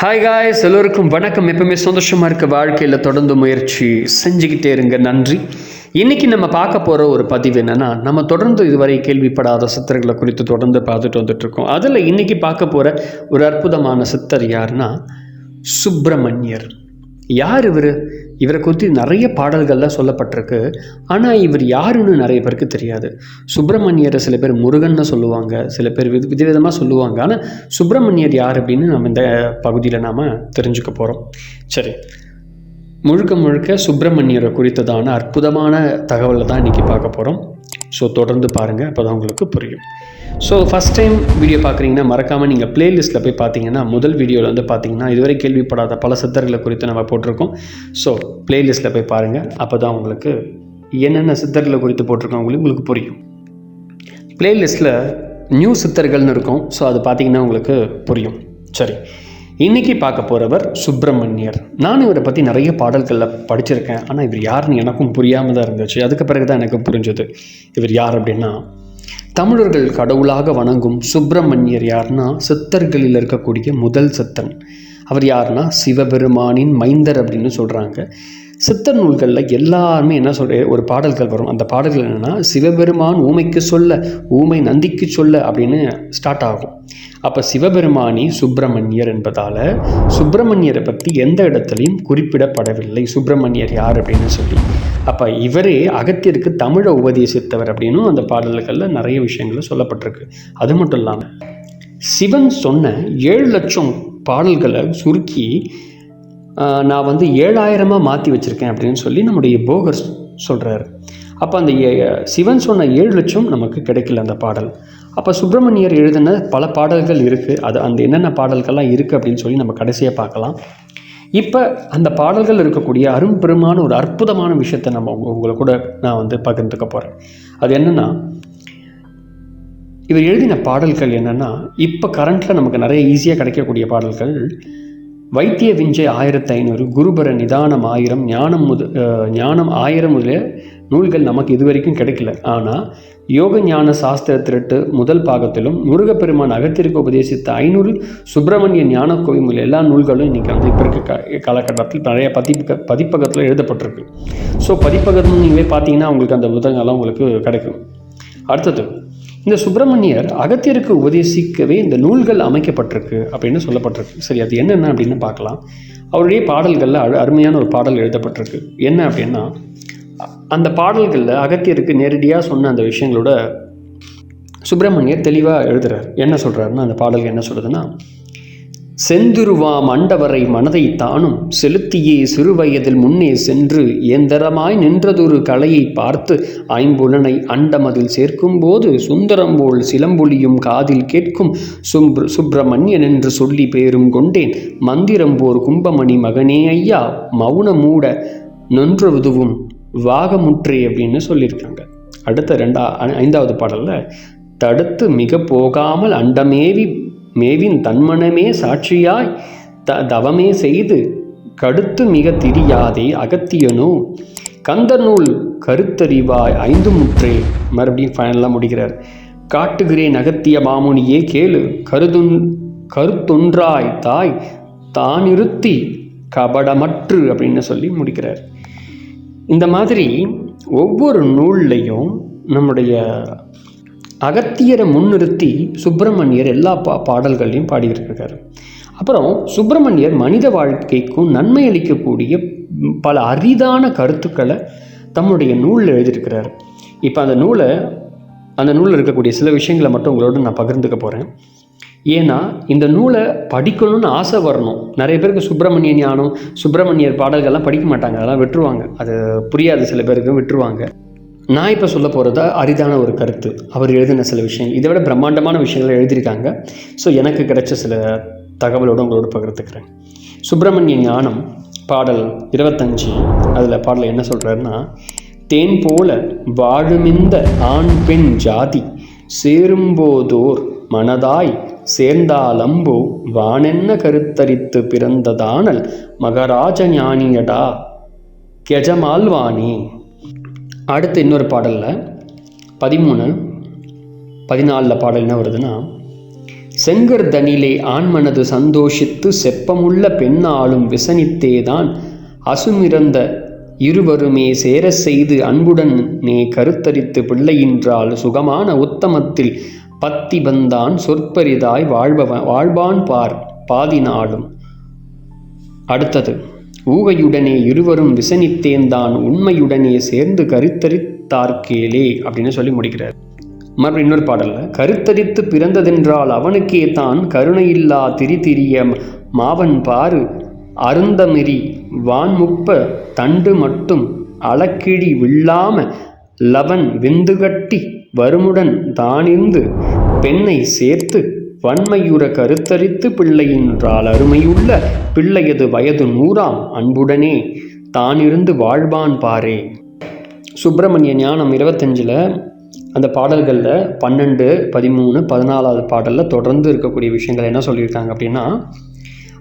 Hi guys, எல்லோருக்கும் வணக்கம். எப்பவுமே சந்தோஷமாக இருக்க வாழ்க்கையில் தொடர்ந்து முயற்சி செஞ்சுக்கிட்டே இருங்க. நன்றி. இன்றைக்கி நம்ம பார்க்க போகிற ஒரு பதிவு என்னென்னா, நம்ம தொடர்ந்து இதுவரை கேள்விப்படாத சித்தர்களை குறித்து தொடர்ந்து பார்த்துட்டு வந்துட்டுருக்கோம். அதில் இன்றைக்கி பார்க்க போகிற ஒரு அற்புதமான சித்தர் யாருன்னா சுப்பிரமணியர். யார் இவர்? இவரை குறித்து நிறைய பாடல்கள்லாம் சொல்லப்பட்டிருக்கு. ஆனால் இவர் யாருன்னு நிறைய பேருக்கு தெரியாது. சுப்பிரமணியரை சில பேர் முருகன்னு சொல்லுவாங்க, சில பேர் விதவிதமாக சொல்லுவாங்க. ஆனால் சுப்பிரமணியர் யார் அப்படின்னு நம்ம இந்த பகுதியில் நாம் தெரிஞ்சுக்க போகிறோம். சரி, முழுக்க முழுக்க சுப்பிரமணியரை குறித்ததான அற்புதமான தகவலை தான் இன்றைக்கி பார்க்க போகிறோம். ஸோ தொடர்ந்து பாருங்கள், அப்போ தான் உங்களுக்கு புரியும். ஸோ ஃபஸ்ட் டைம் வீடியோ பார்க்குறீங்கன்னா மறக்காமல் நீங்கள் ப்ளேலிஸ்ட்டில் போய் பார்த்தீங்கன்னா முதல் வீடியோவில் வந்து பார்த்தீங்கன்னா இதுவரை கேள்விப்படாத பல சித்தர்களை குறித்து நம்ம போட்டிருக்கோம். ஸோ ப்ளேலிஸ்ட்டில் போய் பாருங்கள், அப்போ தான் உங்களுக்கு என்னென்ன சித்தர்களை குறித்து போட்டிருக்கோம் உங்களுக்கு புரியும். ப்ளேலிஸ்ட்டில் நியூ சித்தர்கள்னு இருக்கும். ஸோ அது பார்த்தீங்கன்னா உங்களுக்கு புரியும். சரி, இன்றைக்கி பார்க்க போகிறவர் சுப்பிரமணியர். நான் இவரை பற்றி நிறைய பாடல்களில் படிச்சிருக்கேன். ஆனால் இவர் யாருன்னு எனக்கும் புரியாமல் தான் இருந்துச்சு. அதுக்கு பிறகு தான் எனக்கு புரிஞ்சது இவர் யார் அப்படின்னா, தமிழர்கள் கடவுளாக வணங்கும் சுப்பிரமணியர் யாருன்னா சித்தர்களில் இருக்கக்கூடிய முதல் சித்தன். அவர் யாருன்னா சிவபெருமானின் மைந்தர் அப்படின்னு சொல்கிறாங்க. சித்தர் நூல்களில் எல்லாருமே என்ன ஒரு பாடல்கள் வரும். அந்த பாடல்கள் என்னென்னா, சிவபெருமான் ஊமைக்கு சொல்ல, ஊமை நந்திக்கு சொல்ல அப்படின்னு ஸ்டார்ட் ஆகும். அப்போ சிவபெருமானி சுப்பிரமணியர் என்பதால் சுப்பிரமணியரை பற்றி எந்த இடத்துலையும் குறிப்பிடப்படவில்லை சுப்பிரமணியர் யார் அப்படின்னு சொல்லி. அப்போ இவரே அகத்தியருக்கு தமிழை உபதேசித்தவர் அப்படின்னும் அந்த பாடல்களில் நிறைய விஷயங்கள் சொல்லப்பட்டிருக்கு. அது மட்டும் இல்லாமல் சிவன் சொன்ன 7 லட்சம் பாடல்களை சுருக்கி நான் 7000 மாற்றி வச்சுருக்கேன் அப்படின்னு சொல்லி நம்முடைய போகர் சொல்கிறாரு. அப்போ அந்த சிவன் சொன்ன 7 லட்சம் நமக்கு கிடைக்கல அந்த பாடல். அப்போ சுப்பிரமணியர் எழுதின பல பாடல்கள் இருக்குது. அது அந்த என்னென்ன பாடல்கள்லாம் இருக்குது அப்படின்னு சொல்லி நம்ம கடைசியாக பார்க்கலாம். இப்போ அந்த பாடல்கள் இருக்கக்கூடிய அரும்பெருமான ஒரு அற்புதமான விஷயத்தை நம்ம உங்களை கூட நான் பகிர்ந்துக்க போகிறேன். அது என்னென்னா, இவர் எழுதின பாடல்கள் என்னென்னா, இப்போ கரண்ட்டில் நமக்கு நிறைய ஈஸியாக கிடைக்கக்கூடிய பாடல்கள் வைத்திய விஞ்சை 1500, குருபர நிதானம் 1000, ஞானம் 1000 முதலிய நூல்கள் நமக்கு இதுவரைக்கும் கிடைக்கல. ஆனால் யோக ஞான சாஸ்திர திரட்டு முதல் பாகத்திலும் முருகப்பெருமான் அகத்திற்கு உபதேசித்த 500 சுப்பிரமணிய ஞான கோவில் எல்லா நூல்களும் இன்றைக்கி இப்போ இருக்க காலகட்டத்தில் நிறைய பதிப்பகத்தில் எழுதப்பட்டிருக்கு. ஸோ பதிப்பகம் நீங்களே பார்த்தீங்கன்னா உங்களுக்கு அந்த புத்தகங்கள்லாம் உங்களுக்கு கிடைக்கும். அடுத்தது, இந்த சுப்பிரமணியர் அகத்தியருக்கு உபதேசிக்கவே இந்த நூல்கள் அமைக்கப்பட்டிருக்கு அப்படின்னு சொல்லப்பட்டிருக்கு. சரி, அது என்னென்ன அப்படின்னு பார்க்கலாம். அவருடைய பாடல்களில் அருமையான ஒரு பாடல் எழுதப்பட்டிருக்கு. என்ன அப்படின்னா, அந்த பாடல்களில் அகத்தியருக்கு நேரடியாக சொன்ன அந்த விஷயங்களோட சுப்பிரமணியர் தெளிவாக எழுதுகிறார். என்ன சொல்கிறாருன்னா, அந்த பாடல்கள் என்ன சொல்கிறதுன்னா, செந்துருவாம் அண்டவரை மனதை தானும் செலுத்தியே சிறுவயதில் முன்னே சென்று ஏந்தரமாய் நின்றதொரு கலையை பார்த்து ஐம்புலனை அண்டமதில் சேர்க்கும்போது சுந்தரம் போல் சிலம்பொலியும் காதில் கேட்கும் சுப்பிரமணியன் என்று சொல்லி பேரும் கொண்டேன் மந்திரம் போர் கும்பமணி மகனே ஐயா மௌன மூட நொன்றுவதுவும் வாகமுற்றே அப்படின்னு சொல்லியிருக்காங்க. அடுத்த 5வது பாடலில், தடுத்து மிக போகாமல் அண்டமேவி மேவின் தன்மனமே சாட்சியாய் தவமே செய்து கடுத்து மிக திரியாதே அகத்தியனோ கந்த நூல் கருத்தறிவாய் 5 முற்றே. மறுபடியும் ஃபைனலாக முடிக்கிறார். காட்டுகிறேன் அகத்திய மாமுனியே கேளு கருத்தொன்றாய் தாய் தானிருத்தி கபடமற்று அப்படின்னு சொல்லி முடிக்கிறார். இந்த மாதிரி ஒவ்வொரு நூல்லையும் நம்முடைய அகத்தியரை முன்னிறுத்தி சுப்பிரமணியர் எல்லா பாடல்களையும் பாடியிருக்கிறார். அப்புறம் சுப்பிரமணியர் மனித வாழ்க்கைக்கும் நன்மை அளிக்கக்கூடிய பல அரிதான கருத்துக்களை தம்முடைய நூலில் எழுதியிருக்கிறார். இப்போ அந்த நூலில் இருக்கக்கூடிய சில விஷயங்களை மட்டும் உங்களோட நான் பகிர்ந்துக்க போகிறேன். ஏன்னா இந்த நூலை படிக்கணும்னு ஆசை வரணும். நிறைய பேருக்கு சுப்பிரமணிய ஞானம், சுப்பிரமணியர் பாடல்கள்லாம் படிக்க மாட்டாங்க, அதெல்லாம் விட்டுருவாங்க. அது புரியாது, சில பேருக்கு விட்டுருவாங்க. நான் இப்போ சொல்ல போகிறது அரிதான ஒரு கருத்து. அவர் எழுதின சில விஷயங்கள் இதை விட பிரம்மாண்டமான விஷயங்களை எழுதியிருக்காங்க. ஸோ எனக்கு கிடைச்ச சில தகவலோடு உங்களோட பகிர்ந்துக்கிறேன். சுப்பிரமணிய ஞானம் பாடல் 25, அதில் பாடல் என்ன சொல்கிறாருன்னா, தேன் போல வாழுமிந்த ஆண் பெண் ஜாதி சேரும்போதோர் மனதாய் சேர்ந்தாலம்போ வானென்ன கருத்தரித்து பிறந்ததானல் மகராஜ ஞானியடா கெஜமால்வானி. அடுத்து இன்னொரு பாடலில் 13, 14 பாடல் என்ன வருதுன்னா, செங்கர்தனிலே ஆண்மனது சந்தோஷித்து செப்பமுள்ள பெண்ணாலும் விசனித்தேதான் அசுமிறந்த இருவருமே சேர செய்து அன்புடன் நே கருத்தரித்து பிள்ளையின்றால் சுகமான உத்தமத்தில் பத்தி வந்தான் சொற்பரிதாய் வாழ்வான் பார் பாதினாலும். அடுத்தது, ஊகையுடனே இருவரும் விசனித்தேன்தான் உண்மையுடனே சேர்ந்து கருத்தரித்தார்கேலே அப்படின்னு சொல்லி முடிக்கிறார். மறுபடியும் இன்னொரு பாடல்ல, கருத்தரித்து பிறந்ததென்றால் அவனுக்கே தான் கருணையில்லா திரிதிரிய மாவன் பாரு அருந்தமிரி வான்முப்ப தண்டு மட்டும் அளக்கிழி வில்லாம லவன் விந்துகட்டி வருமுடன் தானிருந்து பெண்ணை சேர்த்து வன்மையுற கருத்தரித்து பிள்ளையின்றால் அருமையுள்ள பிள்ளையது வயது 100ஆம் அன்புடனே தானிருந்து வாழ்வான் பாரே. சுப்பிரமணிய ஞானம் 25ல் அந்த பாடல்களில் 12, 13, 14வது பாடலில் தொடர்ந்து இருக்கக்கூடிய விஷயங்கள் என்ன சொல்லியிருக்காங்க அப்படின்னா,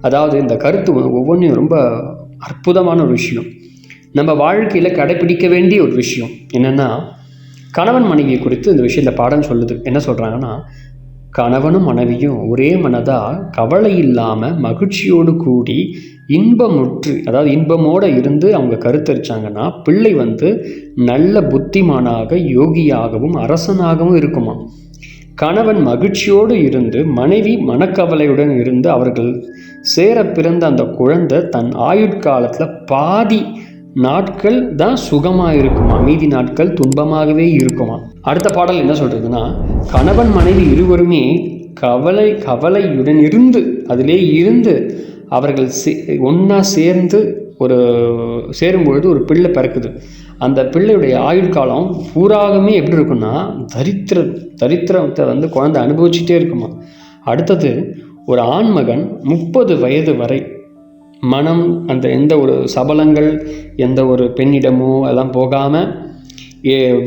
அதாவது இந்த கருத்து ஒவ்வொன்றையும் ரொம்ப அற்புதமான ஒரு விஷயம், நம்ம வாழ்க்கையில் கடைப்பிடிக்க வேண்டிய ஒரு விஷயம். என்னென்னா, கணவன் மனைவியை குறித்து இந்த விஷயம் இந்த பாடம் சொல்லுது. என்ன சொல்கிறாங்கன்னா, கணவனும் மனைவியும் ஒரே மனதாக கவலை இல்லாமல் மகிழ்ச்சியோடு கூடி இன்பமுற்று, அதாவது இன்பமோடு இருந்து அவங்க கருத்தரிச்சாங்கன்னா பிள்ளை நல்ல புத்திமானாக யோகியாகவும் அரசனாகவும் இருக்குமா. கணவன் மகிழ்ச்சியோடு இருந்து மனைவி மனக்கவலையுடன் இருந்து அவர்கள் சேர பிறந்த அந்த குழந்தை தன் ஆயுட்காலத்தில் பாதி நாட்கள் தான் சுகமாக இருக்குமா, மீதி நாட்கள் துன்பமாகவே இருக்குமா. அடுத்த பாடல் என்ன சொல்றதுன்னா, கணவன் மனைவி இருவருமே கவலையுடன் இருந்து அதிலே இருந்து அவர்கள் ஒன்றா சேர்ந்து சேரும்பொழுது ஒரு பிள்ளை பிறக்குது. அந்த பிள்ளையுடைய ஆயுட்காலம் பூராகவே எப்படி இருக்குன்னா தரித்திரத்தை குழந்தை அனுபவிச்சுட்டே இருக்குமா. அடுத்தது, ஒரு ஆண்மகன் 30 வயது வரை மனம் அந்த எந்த ஒரு சபலங்கள் எந்த ஒரு பெண்ணிடமோ எல்லாம் போகாமல்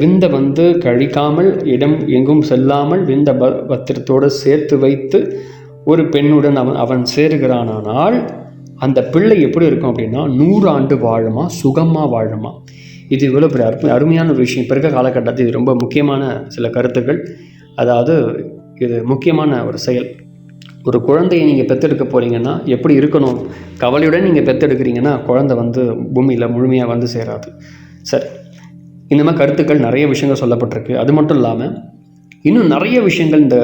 விந்தை கழிக்காமல் இடம் எங்கும் செல்லாமல் விந்த பத்திரத்தோடு சேர்த்து வைத்து ஒரு பெண்ணுடன் அவன் சேருகிறானால் அந்த பிள்ளை எப்படி இருக்கும் அப்படின்னா 100 ஆண்டு வாழுமா, சுகமாக வாழுமா. இது இவ்வளோ பெரிய அருமையான ஒரு விஷயம். இப்போ இருக்க காலகட்டத்தில் இது ரொம்ப முக்கியமான சில கருத்துக்கள். அதாவது இது முக்கியமான ஒரு செயல். ஒரு குழந்தையை நீங்கள் பெற்றெடுக்க போகிறீங்கன்னா எப்படி இருக்கணும், கவலையுடன் நீங்கள் பெற்றெடுக்கிறீங்கன்னா குழந்தை பூமியில் முழுமையாக சேராது. சரி, இந்த மாதிரி கருத்துக்கள் நிறைய விஷயங்கள் சொல்லப்பட்டிருக்கு. அது மட்டும் இல்லாமல் இன்னும் நிறைய விஷயங்கள் இந்த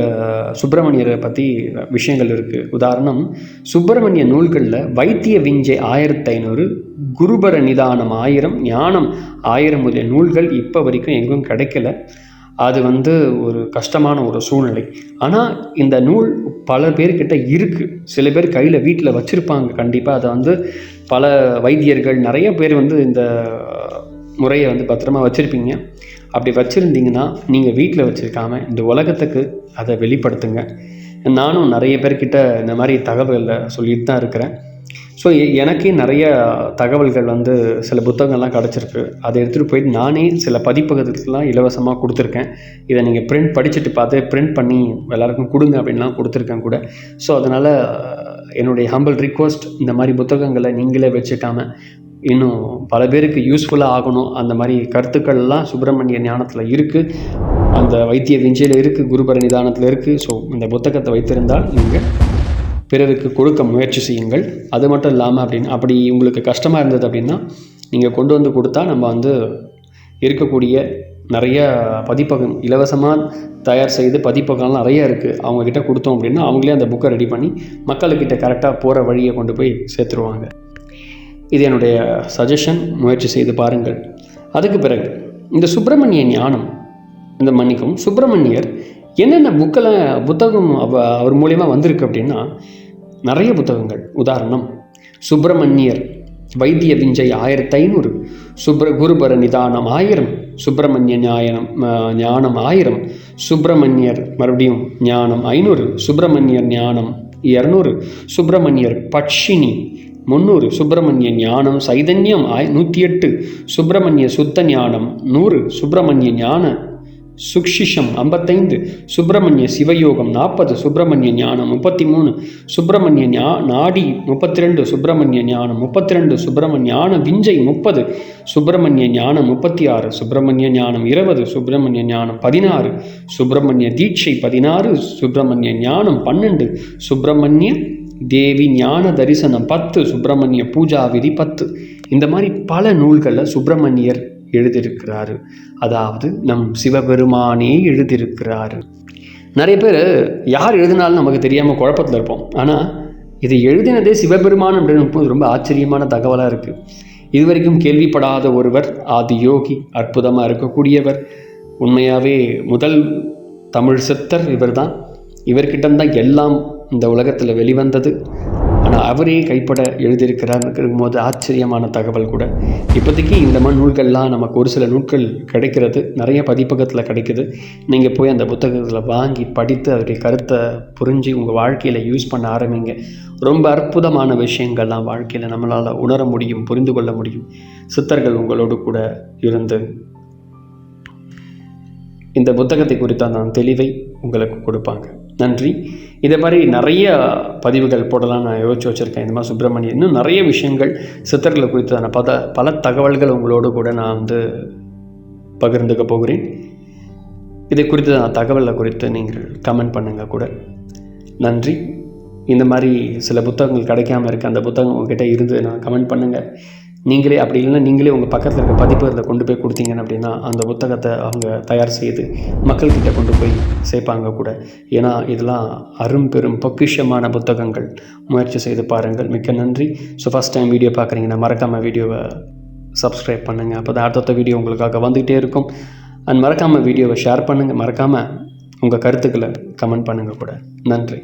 சுப்பிரமணியரை பற்றி விஷயங்கள் இருக்குது. உதாரணம், சுப்பிரமணிய நூல்களில் வைத்திய விஞ்சை 1500, குருபர நிதானம் 1000, ஞானம் 1000 முதலிய நூல்கள் இப்போ வரைக்கும் எங்கும் கிடைக்கல. அது ஒரு கஷ்டமான ஒரு சூழ்நிலை. ஆனால் இந்த நூல் பல பேர்கிட்ட இருக்குது. சில பேர் கையில் வீட்டில் வச்சுருப்பாங்க. கண்டிப்பாக அதை பல வைத்தியர்கள் நிறைய பேர் இந்த முறையை பத்திரமா வச்சுருப்பீங்க. அப்படி வச்சுருந்தீங்கன்னா நீங்கள் வீட்டில் வச்சுருக்காம இந்த உலகத்துக்கு அதை வெளிப்படுத்துங்க. நானும் நிறைய பேர்கிட்ட இந்த மாதிரி தகவல்களை சொல்லிட்டு தான் இருக்கிறேன். ஸோ எனக்கே நிறைய தகவல்கள் சில புத்தகங்கள்லாம் கிடச்சிருக்கு. அதை எடுத்துகிட்டு போயிட்டு நானே சில பதிப்பகத்துக்கெலாம் இலவசமாக கொடுத்துருக்கேன். இதை நீங்கள் படிச்சுட்டு பார்த்து பிரிண்ட் பண்ணி எல்லாருக்கும் கொடுங்க அப்படின்லாம் கொடுத்துருக்கேன் கூட. ஸோ அதனால் என்னுடைய ஹம்பிள் ரிக்வஸ்ட், இந்த மாதிரி புத்தகங்களை நீங்களே வச்சுக்காமல் இன்னும் பல பேருக்கு யூஸ்ஃபுல்லாக ஆகணும். அந்த மாதிரி கருத்துக்கள்லாம் சுப்பிரமணிய ஞானத்தில் இருக்குது, அந்த வைத்திய விஞ்சையில் இருக்குது, குருபர நிதானத்தில் இருக்குது. ஸோ இந்த புத்தகத்தை வைத்திருந்தால் நீங்கள் பிறருக்கு கொடுக்க முயற்சி செய்யுங்கள். அது மட்டும் இல்லாமல் அப்படி உங்களுக்கு கஷ்டமாக இருந்தது அப்படின்னா நீங்கள் கொண்டு கொடுத்தா நம்ம இருக்கக்கூடிய நிறைய பதிப்பகம் இலவசமாக தயார் செய்து பதிப்பகம்லாம் நிறைய இருக்குது. அவங்கக்கிட்ட கொடுத்தோம் அப்படின்னா அவங்களே அந்த புக்கை ரெடி பண்ணி மக்கள்கிட்ட கரெக்டாக போகிற வழியை கொண்டு போய் சேர்த்துருவாங்க. இது என்னுடைய சஜஷன். முயற்சி செய்து பாருங்கள். அதுக்கு பிறகு இந்த சுப்பிரமணிய ஞானம், சுப்பிரமணியர் என்னென்ன புத்தகம் அவர் மூலயமா வந்திருக்கு அப்படின்னா நிறைய புத்தகங்கள். உதாரணம், சுப்பிரமணியர் வைத்திய விஞ்சை 1500, குருபர நிதானம் 1000, சுப்பிரமணிய ஞானம் 1000, சுப்பிரமணியர் மறுபடியும் ஞானம் 500, சுப்பிரமணியர் ஞானம் 200, சுப்பிரமணியர் பட்சினி 300, சுப்பிரமணிய ஞானம் சைதன்யம் 108, சுப்பிரமணிய சுத்த ஞானம் 100, சுப்பிரமணிய ஞான சுக்ஷிஷம் 55, சுப்பிரமணிய சிவயோகம் 40, சுப்பிரமணிய ஞானம் 33, சுப்பிரமணிய நாடி 32, சுப்பிரமணிய ஞானம் 32, சுப்பிரமணியான விஞ்சை 30, சுப்பிரமணிய ஞானம் 36, சுப்பிரமணிய ஞானம் 20, சுப்பிரமணிய ஞானம் 16, சுப்பிரமணிய தீட்சை 16, சுப்பிரமணிய ஞானம் 12, சுப்பிரமணிய தேவி ஞான தரிசனம் 10, சுப்பிரமணிய பூஜா விதி 10. இந்த மாதிரி பல நூல்களில் சுப்பிரமணியர் எழுதியிருக்கிறாரு. அதாவது நம் சிவபெருமானே எழுதியிருக்கிறாரு. நிறைய பேர் யார் எழுதினாலும் நமக்கு தெரியாமல் குழப்பத்தில் இருப்போம். ஆனால் இது எழுதினதே சிவபெருமான் அப்படின்னு ரொம்ப ஆச்சரியமான தகவலாக இருக்குது. இதுவரைக்கும் கேள்விப்படாத ஒருவர் ஆதியோகி, அற்புதமாக இருக்கக்கூடியவர். உண்மையாகவே முதல் தமிழ் சித்தர் இவர் தான். இவர்கிட்டந்தான் எல்லாம் இந்த உலகத்தில் வெளிவந்தது. ஆனால் அவரே கைப்பட எழுதியிருக்கிறாருங்கும் போது ஆச்சரியமான தகவல் கூட. இப்போதைக்கு இந்த மாதிரி நூல்கள்லாம் நமக்கு ஒரு சில நூல்கள் கிடைக்கிறது, நிறைய பதிப்பகத்தில் கிடைக்குது. நீங்கள் போய் அந்த புத்தகத்தில் வாங்கி படித்து அவருடைய கருத்தை புரிஞ்சு உங்கள் வாழ்க்கையில் யூஸ் பண்ண ஆரம்பிங்க. ரொம்ப அற்புதமான விஷயங்கள்லாம் வாழ்க்கையில் நம்மளால் உணர முடியும், புரிந்து கொள்ள முடியும். சித்தர்கள் உங்களோடு கூட இருந்து இந்த புத்தகத்தை குறித்தான தெளிவை உங்களுக்கு கொடுப்பாங்க. நன்றி. இதே மாதிரி நிறைய பதிவுகள் போடலாம் நான் யோசிச்சு வச்சுருக்கேன். இந்த மாதிரி சுப்பிரமணியன் இன்னும் நிறைய விஷயங்கள் சித்தர்களை குறித்தான பல தகவல்கள் உங்களோடு கூட நான் பகிர்ந்துக்க போகிறேன். இதை குறித்து தகவலை குறித்து நீங்கள் கமெண்ட் பண்ணுங்கள் கூட. நன்றி. இந்த மாதிரி சில புத்தகங்கள் கிடைக்காமல் இருக்குது, அந்த புத்தகம் உங்ககிட்ட இருந்து நான் கமெண்ட் பண்ணுங்கள். நீங்களே அப்படி இல்லைன்னா நீங்களே உங்கள் பக்கத்தில் இருக்க பதிப்பகத்தில் கொண்டு போய் கொடுத்தீங்கன்னு அப்படின்னா அந்த புத்தகத்தை அவங்க தயார் செய்து மக்கள்கிட்ட கொண்டு போய் சேர்ப்பாங்க கூட. ஏன்னா இதெல்லாம் அரும்பெரும் பொக்கிஷமான புத்தகங்கள். முயற்சி செய்து பாருங்கள். மிக்க நன்றி. ஸோ ஃபஸ்ட் டைம் வீடியோ பார்க்குறீங்கன்னா மறக்காமல் வீடியோவை சப்ஸ்கிரைப் பண்ணுங்கள். அப்போ தான் அடுத்த வீடியோ உங்களுக்காக வந்துகிட்டே இருக்கும். மறக்காமல் வீடியோவை ஷேர் பண்ணுங்கள். மறக்காமல் உங்கள் கருத்துக்களை கமெண்ட் பண்ணுங்கள் கூட. நன்றி.